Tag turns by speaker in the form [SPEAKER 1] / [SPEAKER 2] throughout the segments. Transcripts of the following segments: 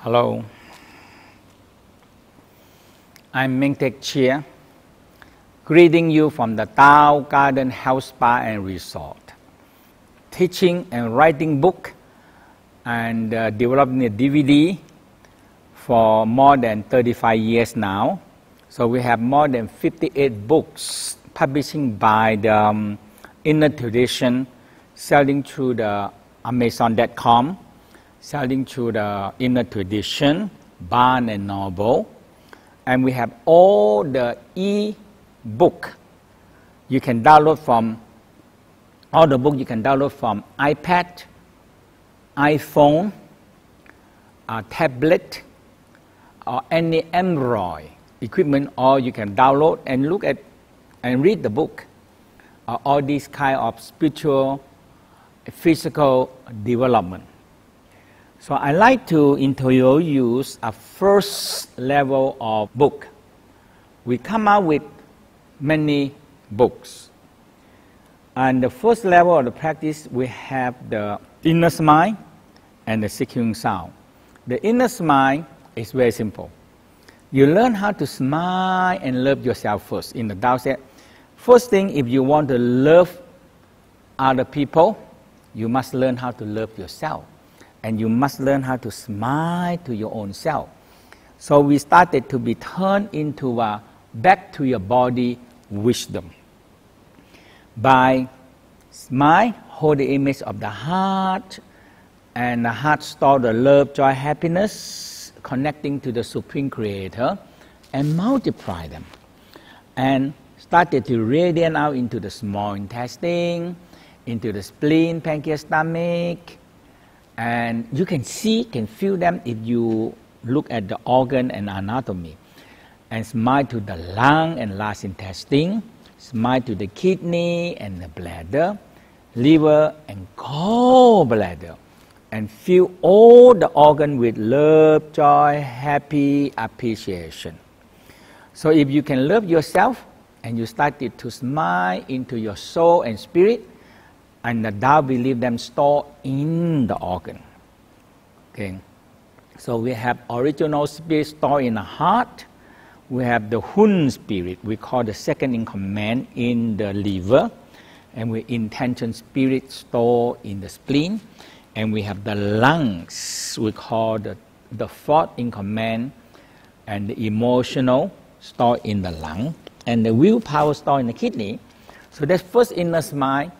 [SPEAKER 1] Hello, I'm Mantak Chia, greeting you from the Tao Garden Health Spa and Resort, teaching and writing book and developing a DVD for more than 35 years now. So we have more than 58 books publishing by the Inner Tradition, selling through the Amazon.com, selling through the Inner Tradition, Barnes and Noble, and we have all the e-book you can download from, all the books you can download from iPad, iPhone, tablet, or any Android equipment, or you can download and look at and read the book. All these kind of spiritual, physical development. So I like to introduce a first level of book. We come out with many books. And the first level of the practice, we have the inner smile and the seeking sound. The inner smile is very simple. You learn how to smile and love yourself first. In the Tao said, first thing, if you want to love other people, you must learn how to love yourself. And you must learn how to smile to your own self. So we started to be turned into a back to your body wisdom. By smile, hold the image of the heart, and the heart store the love, joy, happiness, connecting to the Supreme Creator, and multiply them. And started to radiate out into the small intestine, into the spleen, pancreas, stomach, and you can see, can feel them if you look at the organ and anatomy. And smile to the lung and large intestine, smile to the kidney and the bladder, liver and gallbladder, and feel all the organ with love, joy, happy appreciation. So if you can love yourself and you started to smile into your soul and spirit, and the Tao believe them stored in the organ. Okay. So we have original spirit stored in the heart. We have the Hun spirit, we call the second in command, in the liver. And we intention spirit stored in the spleen. And we have the lungs, we call the fourth in command, and the emotional stored in the lung. And the willpower stored in the kidney. So that's first inner smile.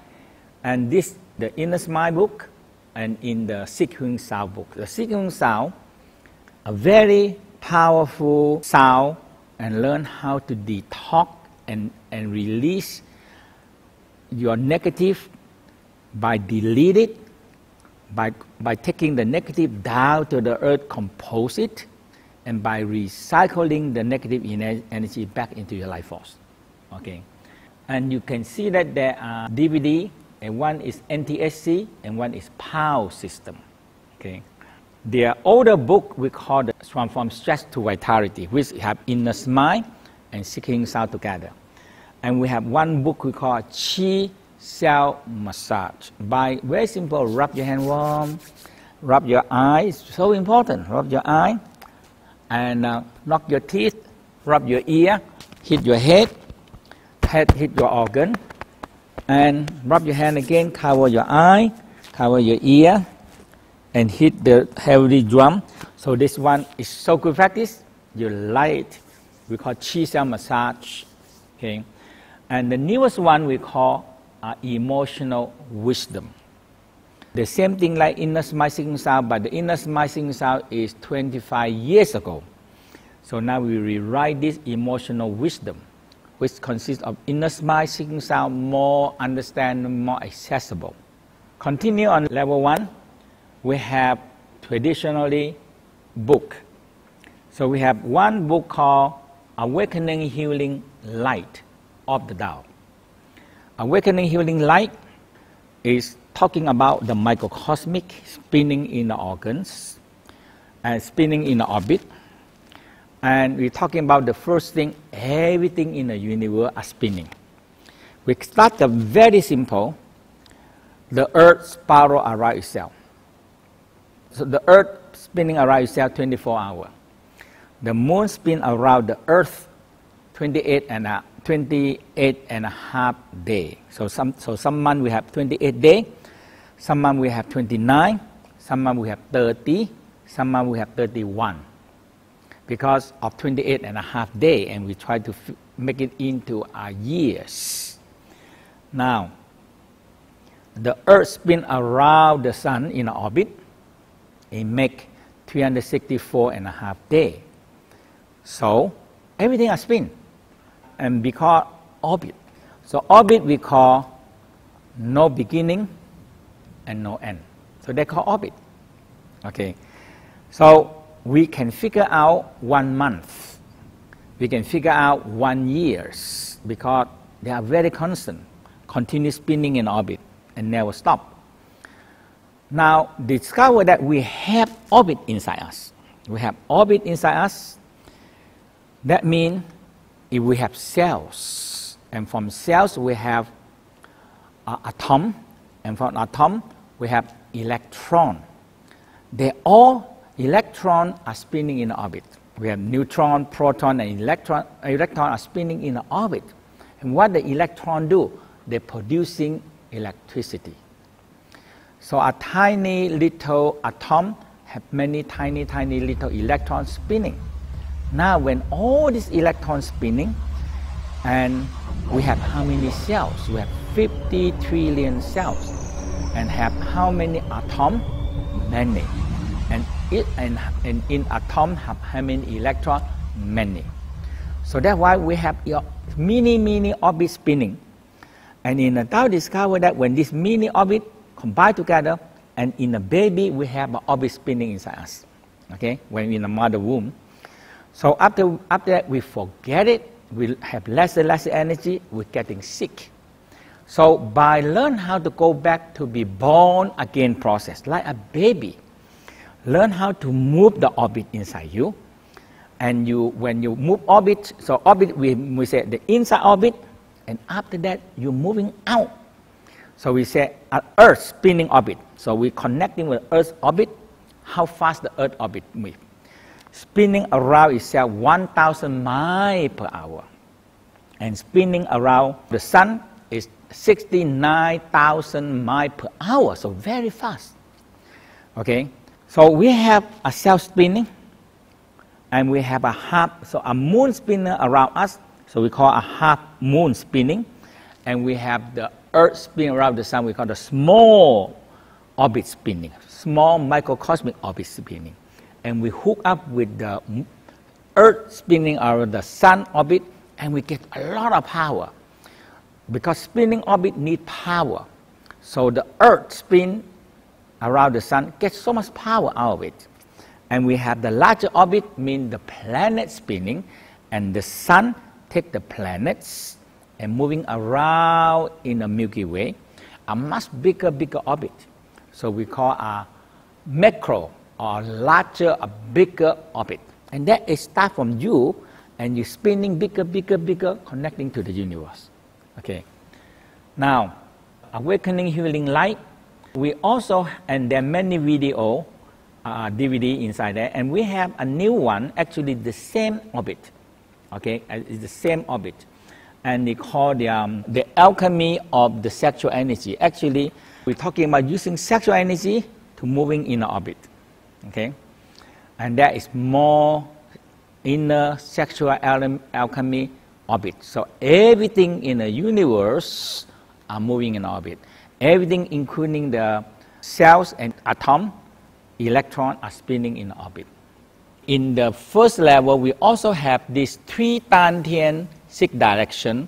[SPEAKER 1] And this, the Inner Smile book, and in the Seeking Sound book. The Seeking Sound, a very powerful sound, and learn how to detox and release your negative by delete it, by taking the negative down to the earth, compose it, and by recycling the negative energy back into your life force. Okay, and you can see that there are DVD. And one is NTSC and one is POW system. Okay. The older book we call the Transform Stress to Vitality, which have Inner Smile and Seeking Sound together. And we have one book we call Chi Self Massage. By very simple, rub your hand warm, rub your eyes, so important, rub your eye, and knock your teeth, rub your ear, hit your head hit your organ, and rub your hand again, cover your eye, cover your ear, and hit the heavy drum. So this one is so good practice. You like it. We call Chi Self Massage. Okay. And the newest one we call emotional wisdom. The same thing like Inner Smile Seeking Sound, but the Inner Smile Seeking Sound is 25 years ago. So now we rewrite this emotional wisdom, which consists of Inner Smile Seeking Sound, more understandable, more accessible. Continue on level 1. We have traditionally book. So we have one book called Awakening Healing Light of the Tao. Awakening Healing Light is talking about the microcosmic spinning in the organs and spinning in the orbit. And we're talking about the first thing, everything in the universe are spinning. We start very simple. The earth spiral around itself. So the earth spinning around itself 24 hours. The moon spins around the earth 28 and a half days. So some month we have 28 days, some month we have 29, some month we have 30, some month we have 31. Because of 28 and a half days, and we try to make it into our years. Now, the earth spins around the sun in an orbit. It makes 364 and a half days. So, everything is spin. And because orbit. So, orbit we call no beginning and no end. So, they call orbit. Okay. So, we can figure out 1 month. We can figure out 1 year because they are very constant, continue spinning in orbit and never stop. Now, discover that we have orbit inside us. We have orbit inside us. That means if we have cells, and from cells we have atom, and from atom we have electron. They all electrons are spinning in orbit. We have neutron, proton, and electron. Electron are spinning in orbit. And what the electron do? They're producing electricity. So a tiny little atom have many tiny little electrons spinning. Now when all these electrons spinning, and we have how many cells? We have 50 trillion cells. And have how many atoms? Many. And in atom have how many electrons? Many. So that's why we have mini orbit spinning. And in the Tao discover that when this mini orbit combine together, and in a baby we have an orbit spinning inside us. Okay, when in the mother womb. So after that we forget it, we have less energy, we're getting sick. So by learn how to go back to be born again process, like a baby, learn how to move the orbit inside you. And when you move orbit, so orbit we say the inside orbit, and after that you're moving out. So we say an Earth spinning orbit. So we're connecting with Earth's orbit. How fast the Earth orbit moves? Spinning around itself 1,000 miles per hour. And spinning around the sun is 69,000 miles per hour. So very fast. Okay. So we have a cell spinning. And we have a half, so a moon spinning around us. So we call a half moon spinning. And we have the Earth spinning around the sun, we call the small orbit spinning, small microcosmic orbit spinning. And we hook up with the Earth spinning around the sun orbit, and we get a lot of power. Because spinning orbit need power. So the Earth spin around the sun gets so much power out of it. And we have the larger orbit, mean the planet spinning, and the sun take the planets and moving around in the Milky Way, a much bigger orbit. So we call a macro, or larger, a bigger orbit. And that is start from you, and you're spinning bigger, connecting to the universe. Okay. Now, Awakening Healing Light, we also, and there are many video, DVD inside there, and we have a new one, actually the same orbit. Okay, it's the same orbit. And they call the alchemy of the sexual energy. Actually, we're talking about using sexual energy to moving in an orbit. Okay? And that is more inner sexual alchemy orbit. So everything in the universe are moving in orbit. Everything including the cells and atom, electron are spinning in orbit. In the first level, we also have this 3 Dantian 6 direction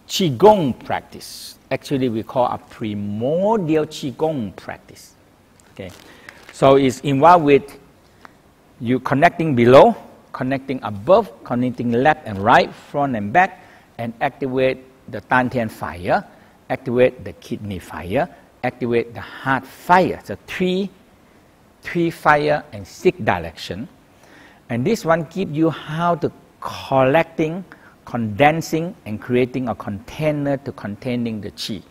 [SPEAKER 1] Qigong practice. Actually, we call a primordial Qigong practice. Okay, so it's involved with you connecting below, connecting above, connecting left and right, front and back, and activate the Dantian fire, activate the kidney fire, activate the heart fire. So three fire and 6 direction. And this one gives you how to collecting, condensing, and creating a container to containing the qi.